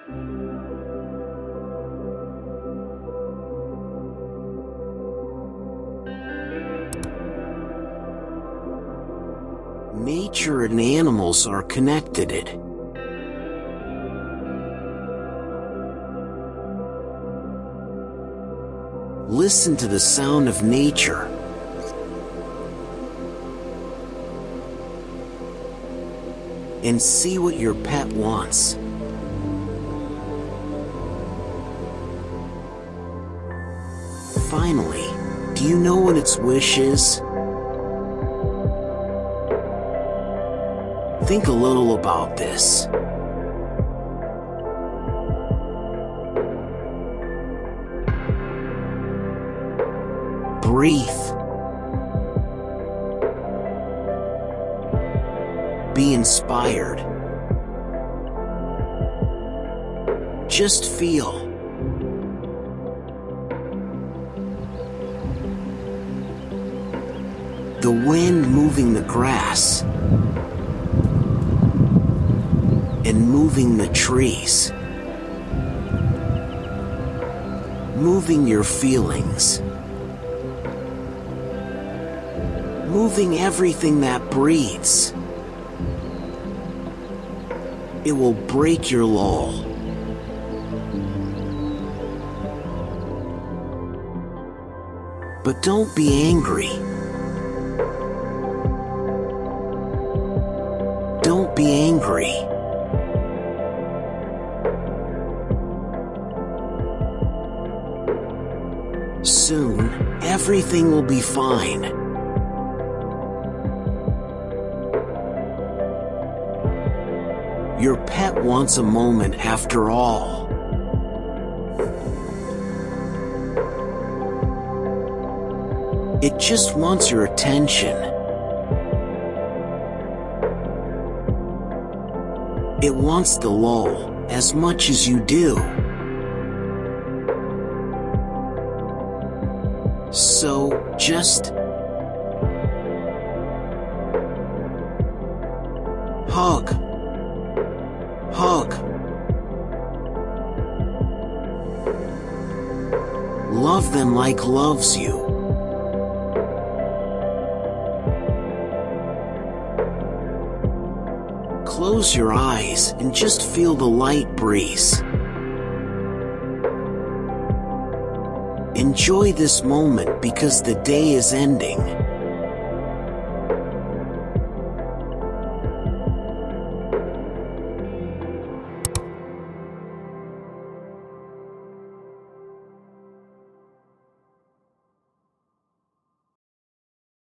Nature and animals are connected. Listen to the sound of nature. And see what your pet wants. Finally, do you know what its wish is? Think a little about this. Breathe. Be inspired. Just feel. The wind moving the grass and moving the trees. Moving your feelings. Moving everything that breathes. It will break your lull. But don't be angry. Don't be angry. Soon, everything will be fine. Your pet wants a moment after all. It just wants your attention. It wants the lull as much as you do. So, just hug. Hug. Love them like loves you. Close your eyes and just feel the light breeze. Enjoy this moment because the day is ending.